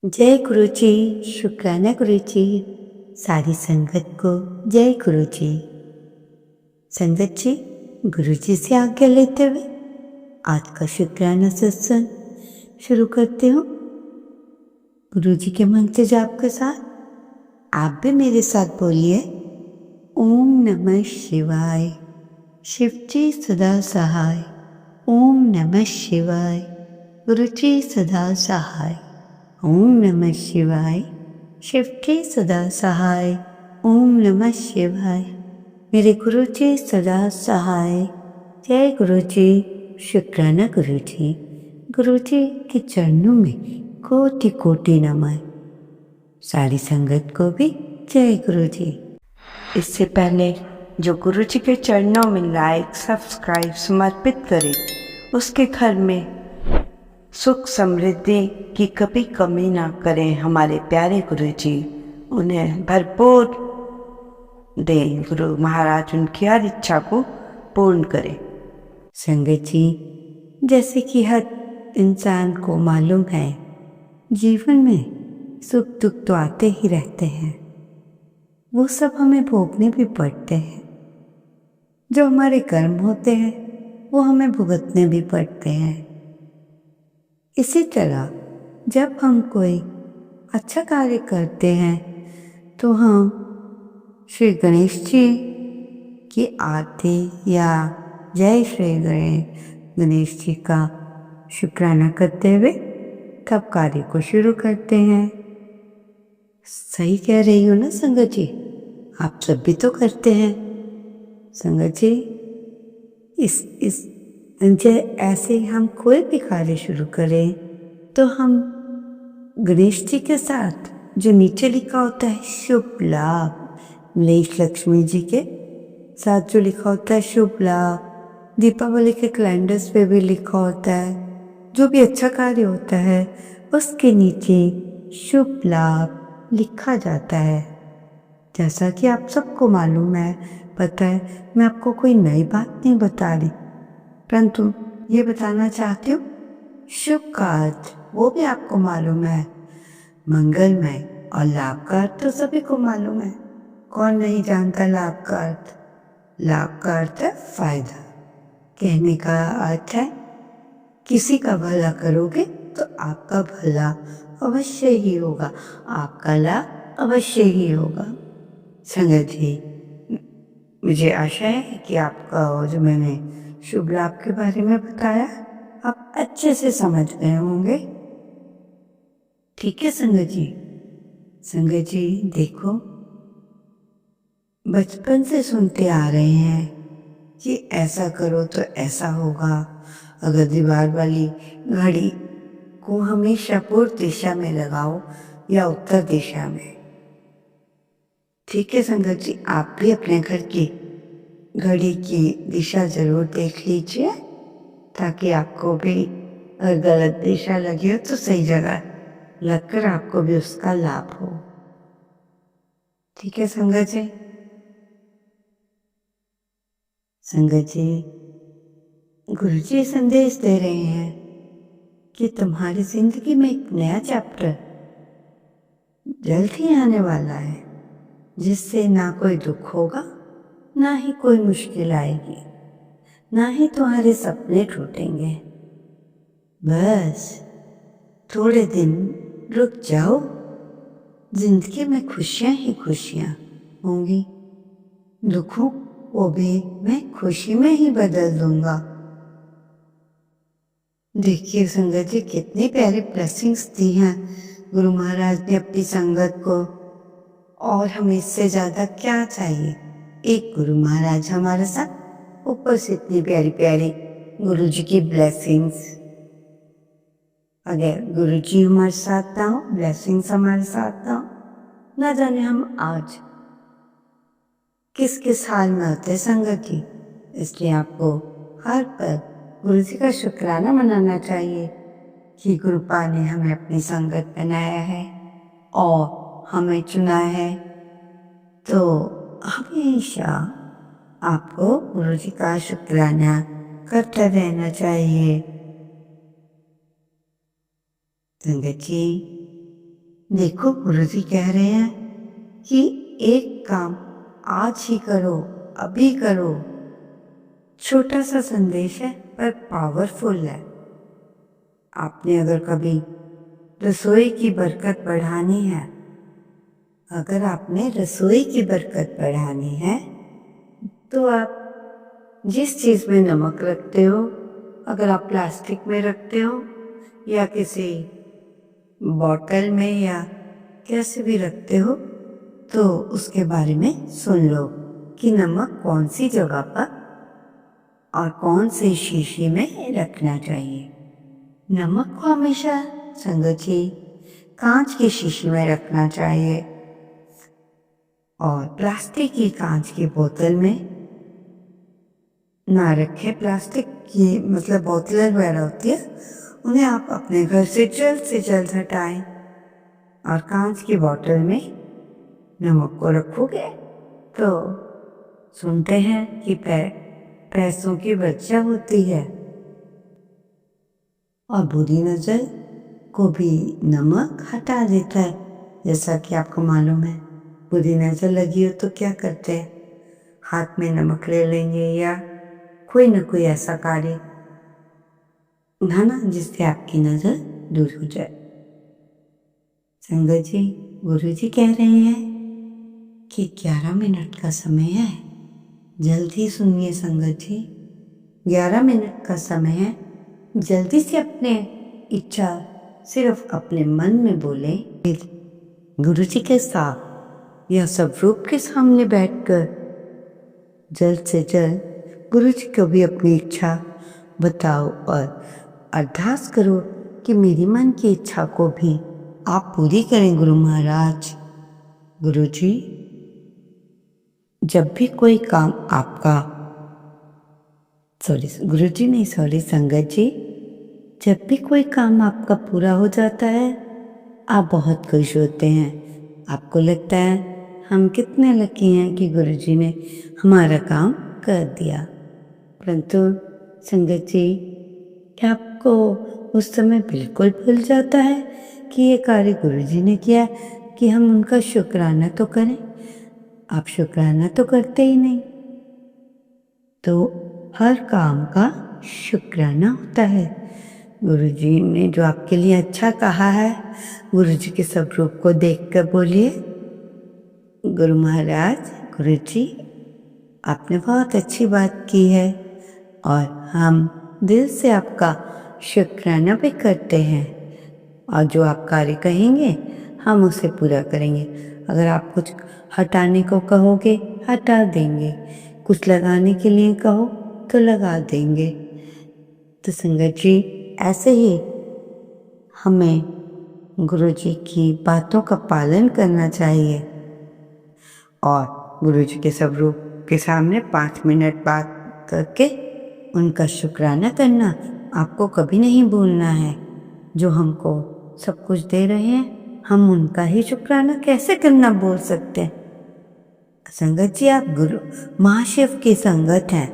जय गुरु जी। शुक्राना गुरु जी। सारी संगत को जय गुरु जी। संगत जी, गुरु जी से आज्ञा लेते हुए आज का शुक्राना सत्संग शुरू करते हो। गुरु जी के मंत्र जाप के साथ आप भी मेरे साथ बोलिए, ओम नमः शिवाय। शिव जी सदा सहाय। ओम नमः शिवाय। गुरु जी सदा सहाय। ओम नमः शिवाय। शिव जी सदा सहाय। ओम नमः शिवाय। मेरे गुरु जी सदा सहाय। जय गुरु जी। शुक्राना गुरु जी। गुरु जी के चरणों में कोटि कोटि नमन। सारी संगत को भी जय गुरु जी। इससे पहले जो गुरु जी के चरणों में लाइक सब्सक्राइब समर्पित करे, उसके घर में सुख समृद्धि की कभी कमी ना करें। हमारे प्यारे गुरु जी उन्हें भरपूर दें। गुरु महाराज उनकी हर इच्छा को पूर्ण करें। संगत जी, जैसे कि हर इंसान को मालूम है, जीवन में सुख दुख तो आते ही रहते हैं। वो सब हमें भोगने भी पड़ते हैं। जो हमारे कर्म होते हैं वो हमें भुगतने भी पड़ते हैं। इसी तरह जब हम कोई अच्छा कार्य करते हैं तो हम श्री गणेश जी की आरती या जय श्री गणेश जी का शुक्राना करते हुए तब कार्य को शुरू करते हैं। सही कह रही हूँ ना संगत जी? आप सब भी तो करते हैं संगत जी। इस ऐसे हम कोई भी कार्य शुरू करें तो हम गणेश जी के साथ जो नीचे लिखा होता है शुभ लाभ, गणेश लक्ष्मी जी के साथ जो लिखा होता है शुभ लाभ, दीपावली के कैलेंडर्स पे भी लिखा होता है, जो भी अच्छा कार्य होता है उसके नीचे शुभ लाभ लिखा जाता है। जैसा कि आप सबको मालूम है, पता है, मैं आपको कोई नई बात नहीं बता रही, परंतु ये बताना चाहती हूँ, शुभ का अर्थ वो भी आपको मालूम है, मंगलमय, और लाभ का अर्थ तो सभी को मालूम है। कौन नहीं जानता लाभ का अर्थ? लाभ का अर्थ है फायदा। कहने का अर्थ है किसी का भला करोगे तो आपका भला अवश्य ही होगा, आपका लाभ अवश्य ही होगा। संगत जी, मुझे आशा है कि आपका जो मैंने शुभ लाभ के बारे में बताया आप अच्छे से समझ गए होंगे। ठीक है संगत जी? संगत जी देखो, बचपन से सुनते आ रहे हैं कि ऐसा करो तो ऐसा होगा। अगर दीवार वाली घड़ी को हमेशा पूर्व दिशा में लगाओ या उत्तर दिशा में। ठीक है संगत जी, आप भी अपने घर की घड़ी की दिशा जरूर देख लीजिए, ताकि आपको भी अगर गलत दिशा लगी हो तो सही जगह लगकर आपको भी उसका लाभ हो। ठीक है संगत जी? संगत जी, गुरु जी संदेश दे रहे हैं कि तुम्हारी जिंदगी में एक नया चैप्टर जल्द ही आने वाला है, जिससे ना कोई दुख होगा, ना ही कोई मुश्किल आएगी, ना ही तुम्हारे सपने टूटेंगे। बस थोड़े दिन रुक जाओ, जिंदगी में खुशियां ही खुशियां होंगी। दुखों को भी मैं खुशी में ही बदल दूंगा। देखिए संगत जी, कितनी प्यारी ब्लेसिंग्स दी हैं गुरु महाराज ने अपनी संगत को, और हमें इससे ज्यादा क्या चाहिए। एक गुरु महाराज हमारे साथ, ऊपर से इतनी प्यारी प्यारी गुरु जी की ब्लेसिंग्स। अगर गुरु जी हमारे साथ ना हो, ब्लेसिंग्स हमारे साथ ना हो, ना जाने हम आज किस किस हाल में होते संगत जी। इसलिए आपको हर पल गुरु जी का शुक्राना मनाना चाहिए कि गुरुपा ने हमें अपनी संगत बनाया है और हमें चुना है। तो हमेशा आपको गुरु जी का शुक्राना करते रहना चाहिए। संगत जी, देखो गुरुजी कह रहे हैं कि एक काम आज ही करो, अभी करो। छोटा सा संदेश है पर पावरफुल है। आपने अगर कभी रसोई की बरकत बढ़ानी है, अगर आपने रसोई की बरकत बढ़ानी है तो आप जिस चीज में नमक रखते हो, अगर आप प्लास्टिक में रखते हो या किसी बॉटल में या कैसे भी रखते हो, तो उसके बारे में सुन लो कि नमक कौन सी जगह पर और कौन सी शीशी में रखना चाहिए। नमक को हमेशा संगत जी कांच की शीशी में रखना चाहिए और प्लास्टिक की कांच की बोतल में ना रखें। प्लास्टिक की मतलब बोतलें वगैरह होती है, उन्हें आप अपने घर से जल्द हटाएं और कांच की बोतल में नमक को रखोगे तो सुनते हैं कि पैसों की बचत होती है। और बुरी नजर को भी नमक हटा देता है। जैसा कि आपको मालूम है, बुरी नजर लगी हो तो क्या करते हैं, हाथ में नमक ले लेंगे या कोई न कोई ऐसा कार्य ना जिससे आपकी नजर दूर हो जाए। संगत जी, गुरु जी कह रहे हैं कि 11 मिनट का समय है। जल्दी सुनिए संगत जी, 11 मिनट का समय है। जल्दी से अपने इच्छा सिर्फ अपने मन में बोले। गुरु जी के साथ या सब रूप के सामने बैठकर जल्द से जल्द गुरु जी को भी अपनी इच्छा बताओ और अरदास करो कि मेरी मन की इच्छा को भी आप पूरी करें गुरु महाराज। गुरु जी, जब भी कोई काम आपका संगत जी, जब भी कोई काम आपका पूरा हो जाता है, आप बहुत खुश होते हैं। आपको लगता है हम कितने लकी हैं कि गुरु जी ने हमारा काम कर दिया। परंतु संगत जी, क्या आपको उस समय बिल्कुल भूल जाता है कि ये कार्य गुरु जी ने किया कि हम उनका शुक्राना तो करें? आप शुक्राना तो करते ही नहीं। तो हर काम का शुक्राना होता है। गुरु जी ने जो आपके लिए अच्छा कहा है, गुरु जी के सब रूप को देखकर बोलिए, गुरु महाराज, गुरु जी, आपने बहुत अच्छी बात की है और हम दिल से आपका शुक्राना भी करते हैं और जो आप कार्य कहेंगे हम उसे पूरा करेंगे। अगर आप कुछ हटाने को कहोगे हटा देंगे, कुछ लगाने के लिए कहो तो लगा देंगे। तो संगत जी, ऐसे ही हमें गुरु जी की बातों का पालन करना चाहिए और गुरु जी के स्वरूप के सामने 5 मिनट बात करके उनका शुक्राना करना आपको कभी नहीं भूलना है। जो हमको सब कुछ दे रहे हैं, हम उनका ही शुक्राना कैसे करना भूल सकते हैं। संगत जी, आप गुरु महाशिव की संगत हैं,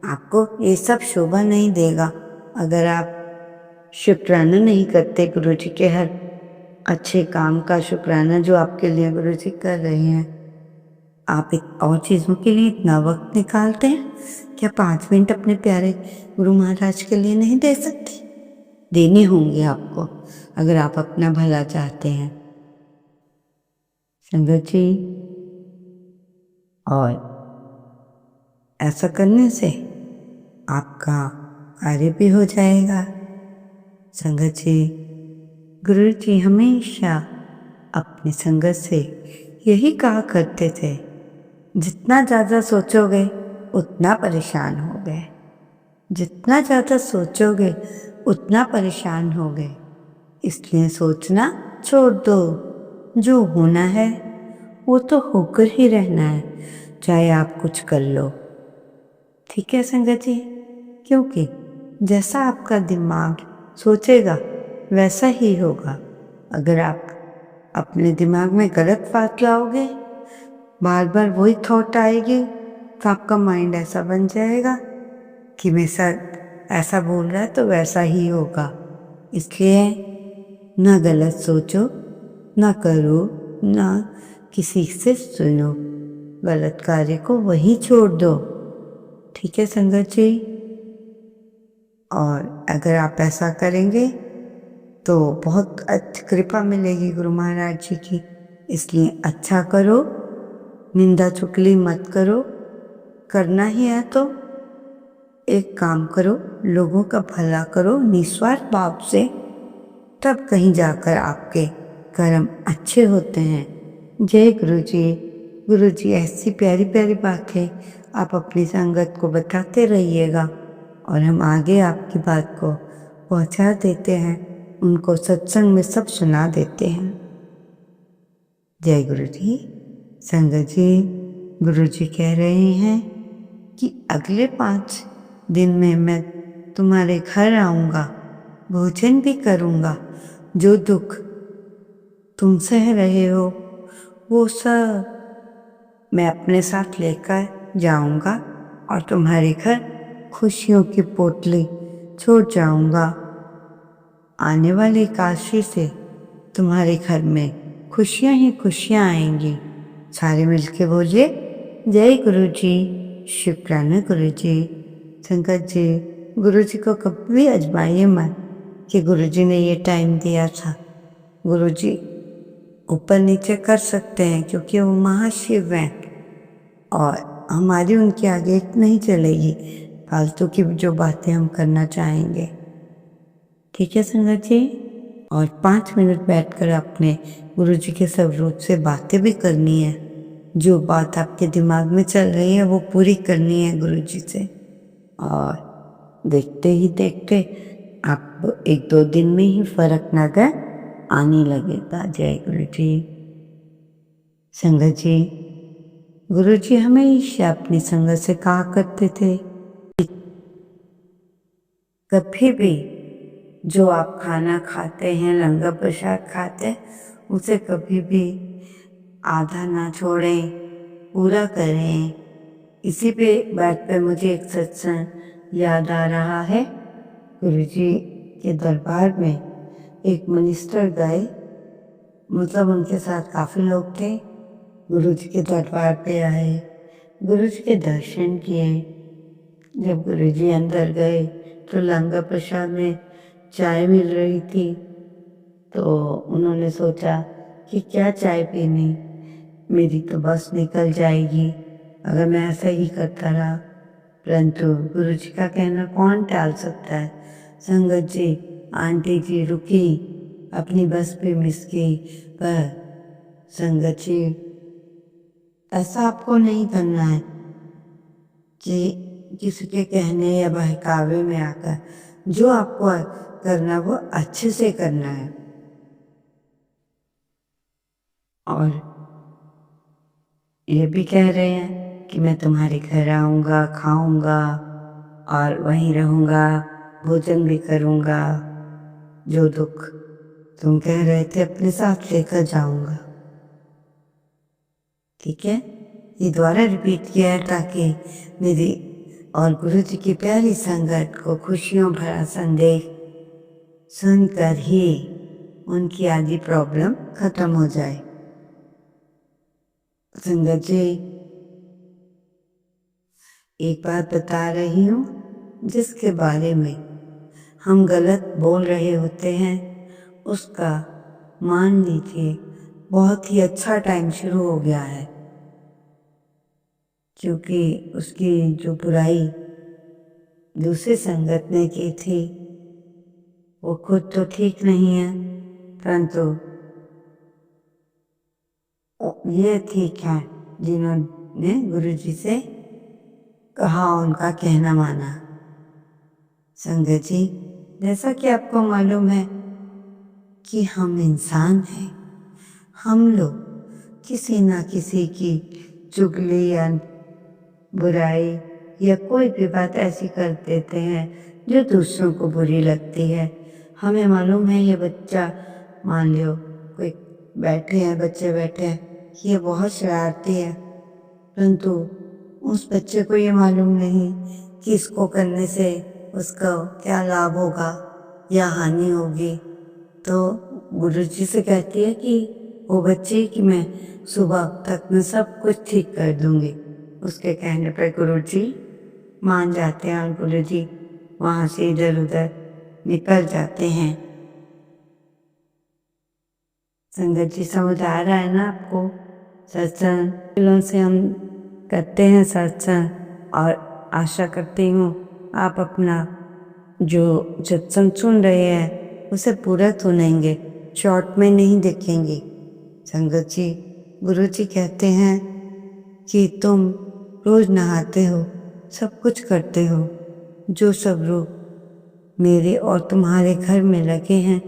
आपको ये सब शोभा नहीं देगा अगर आप शुक्राना नहीं करते गुरु जी के हर अच्छे काम का शुक्राना जो आपके लिए गुरु जी कर रहे हैं। आप और चीज़ों के लिए इतना वक्त निकालते हैं, क्या 5 मिनट अपने प्यारे गुरु महाराज के लिए नहीं दे सकते? देने होंगे आपको अगर आप अपना भला चाहते हैं संगत जी। और ऐसा करने से आपका कार्य भी हो जाएगा। संगत जी, गुरु जी हमेशा अपनी संगत से यही कहा करते थे, जितना ज़्यादा सोचोगे उतना परेशान होगे, जितना ज़्यादा सोचोगे उतना परेशान होगे। इसलिए सोचना छोड़ दो, जो होना है वो तो होकर ही रहना है, चाहे आप कुछ कर लो। ठीक है संगत जी, क्योंकि जैसा आपका दिमाग सोचेगा वैसा ही होगा। अगर आप अपने दिमाग में गलत बात लाओगे, बार बार वही थॉट आएगी, तो आपका माइंड ऐसा बन जाएगा कि मैं सर ऐसा बोल रहा है तो वैसा ही होगा। इसलिए ना गलत सोचो, ना करो, ना किसी से सुनो, गलत कार्य को वहीं छोड़ दो। ठीक है संगत जी? और अगर आप ऐसा करेंगे तो बहुत कृपा मिलेगी गुरु महाराज जी की। इसलिए अच्छा करो, निंदा चुगली मत करो। करना ही है तो एक काम करो, लोगों का भला करो निस्वार्थ भाव से, तब कहीं जाकर आपके कर्म अच्छे होते हैं। जय गुरु जी। गुरु जी ऐसी प्यारी प्यारी बातें आप अपनी संगत को बताते रहिएगा और हम आगे आपकी बात को पहुंचा देते हैं, उनको सत्संग में सब सुना देते हैं। जय गुरु जी। संगत जी, गुरु जी कह रहे हैं कि अगले 5 दिन में मैं तुम्हारे घर आऊँगा, भोजन भी करूँगा। जो दुख तुम सह रहे हो वो सब मैं अपने साथ लेकर जाऊँगा और तुम्हारे घर खुशियों की पोटली छोड़ जाऊँगा। आने वाली एकादशी से तुम्हारे घर में खुशियाँ ही खुशियाँ आएंगी। सारे मिलके बोलिए जय गुरु जी, शुक्राना गुरु जी। संगत जी, गुरु जी को कभी भी आजमाइए मत कि गुरु जी ने ये टाइम दिया था। गुरु जी ऊपर नीचे कर सकते हैं क्योंकि वो महाशिव हैं और हमारी उनके आगे नहीं चलेगी फालतू की जो बातें हम करना चाहेंगे। ठीक है संगत जी? और 5 मिनट बैठकर अपने गुरु जी के स्वरूप से बातें भी करनी है। जो बात आपके दिमाग में चल रही है वो पूरी करनी है गुरु जी से। और देखते ही देखते आपको 1-2 दिन में ही फर्क नजर आने लगेगा। जय गुरु जी। संगत जी, गुरु जी हमेशा अपनी संगत से कहा करते थे कभी भी जो आप खाना खाते हैं, लंगर प्रसाद खाते हैं, उसे कभी भी आधा ना छोड़ें, पूरा करें। इसी पे बात पे मुझे एक सत्संग याद आ रहा है। गुरुजी के दरबार में एक मिनिस्टर गए, मतलब उनके साथ काफी लोग थे। गुरुजी के दरबार पे आए, गुरुजी के दर्शन किए। जब गुरुजी अंदर गए तो लंगर प्रसाद में चाय मिल रही थी, तो उन्होंने सोचा कि क्या चाय पीनी, मेरी तो बस निकल जाएगी अगर मैं ऐसा ही करता रहा। परंतु गुरु जी का कहना कौन टाल सकता है। संगत जी, आंटी जी रुकी, अपनी बस पे मिस की, पर संगत जी ऐसा आपको नहीं करना है कि किसी के कहने या बहकावे में आकर, जो आपको करना वो अच्छे से करना है। और ये भी कह रहे हैं कि मैं तुम्हारे घर आऊँगा, खाऊंगा और वहीं रहूँगा, भोजन भी करूँगा। जो दुख तुम कह रहे थे अपने साथ लेकर जाऊँगा। ठीक है? ये दोबारा रिपीट किया है ताकि मेरी और गुरु जी की प्यारी संगत को खुशियों भरा संदेश सुनकर ही उनकी आधी प्रॉब्लम खत्म हो जाए। संगत जी, एक बात बता रही हूँ जिसके बारे में हम गलत बोल रहे होते हैं, उसका मान लीजिए बहुत ही अच्छा टाइम शुरू हो गया है, क्योंकि उसकी जो बुराई दूसरी संगत ने की थी वो खुद तो ठीक नहीं है, परंतु ये ठीक है जिन्होंने गुरु जी से कहा, उनका कहना माना। संगत जी, जैसा कि आपको मालूम है कि हम इंसान हैं, हम लोग किसी ना किसी की चुगली या बुराई या कोई भी बात ऐसी कर देते हैं जो दूसरों को बुरी लगती है। हमें मालूम है ये बच्चा, मान लो कोई बैठे हैं, बच्चे बैठे हैं, ये बहुत शरारती है, परंतु उस बच्चे को ये मालूम नहीं कि इसको करने से उसका क्या लाभ होगा या हानि होगी। तो गुरु जी से कहती है कि वो बच्चे कि मैं सुबह तक में सब कुछ ठीक कर दूंगी। उसके कहने पर गुरुजी मान जाते हैं और गुरुजी वहाँ से इधर उधर निकल जाते हैं। संगत जी समझ आ रहा है ना आपको? सत्संग दिलों से हम करते हैं सत्संग, और आशा करती हूँ आप अपना जो सत्संग सुन रहे हैं उसे पूरा सुनेंगे, शॉर्ट में नहीं देखेंगे। संगत जी, गुरु जी कहते हैं कि तुम रोज नहाते हो, सब कुछ करते हो, जो सब लोग मेरे और तुम्हारे घर में लगे हैं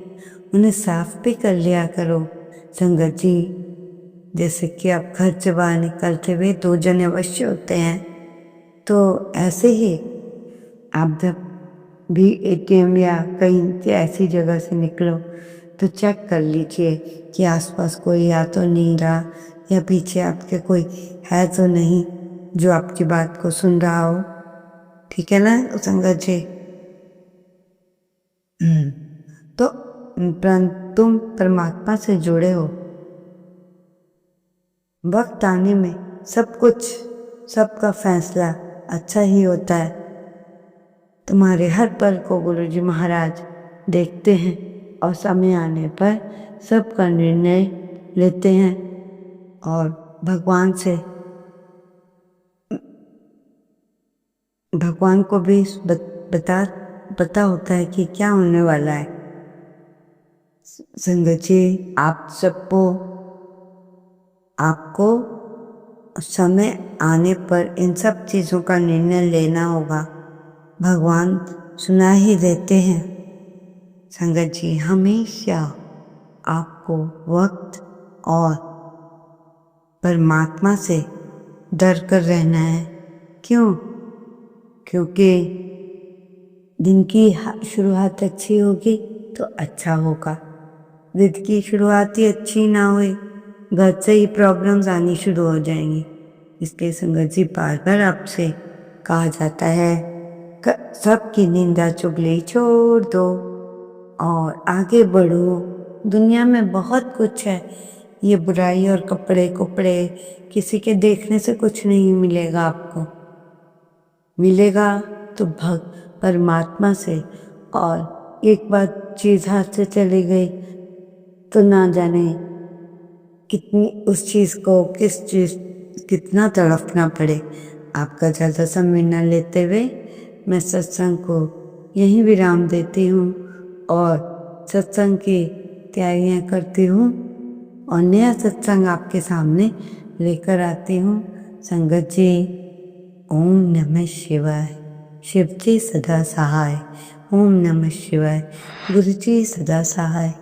उन्हें साफ भी कर लिया करो। संगत जी, जैसे कि आप घर से बाहर निकलते हुए 2 जने अवश्य होते हैं, तो ऐसे ही आप जब भी एटीएम या कहीं से ऐसी जगह से निकलो तो चेक कर लीजिए कि आसपास कोई आ तो नहीं रहा, या पीछे आपके कोई है तो नहीं जो आपकी बात को सुन रहा हो। ठीक है ना संगत जी? तो तुम परमात्मा से जुड़े हो। वक्त आने में सब कुछ, सबका फैसला अच्छा ही होता है। तुम्हारे हर पल को गुरुजी महाराज देखते हैं और समय आने पर सबका निर्णय लेते हैं, और भगवान को भी पता होता है कि क्या होने वाला है। संगत जी, आपको समय आने पर इन सब चीज़ों का निर्णय लेना होगा। भगवान सुना ही देते हैं। संगत जी, हमेशा आपको वक्त और परमात्मा से डर कर रहना है। क्यों? क्योंकि दिन की शुरुआत अच्छी होगी तो अच्छा होगा। दिन की शुरुआत ही अच्छी ना हुई, घर से ही प्रॉब्लम्स आनी शुरू हो जाएंगी। इसलिए संगत जी, बार बार आपसे कहा जाता है सबकी निंदा चुगली छोड़ दो और आगे बढ़ो। दुनिया में बहुत कुछ है, ये बुराई और कपड़े किसी के देखने से कुछ नहीं मिलेगा आपको। मिलेगा तो परमात्मा से। और एक बार चीज़ हाथ से चली गई तो ना जाने कितनी उस चीज़ को कितना तड़पना पड़े। आपका ज़्यादा समय न लेते हुए मैं सत्संग को यहीं विराम देती हूँ और सत्संग की तैयारियाँ करती हूँ और नया सत्संग आपके सामने लेकर आती हूँ। संगत जी, ओम नमः शिवाय। शिव जी सदा सहाय। ओम नमः शिवाय। गुरु जी सदा सहाय।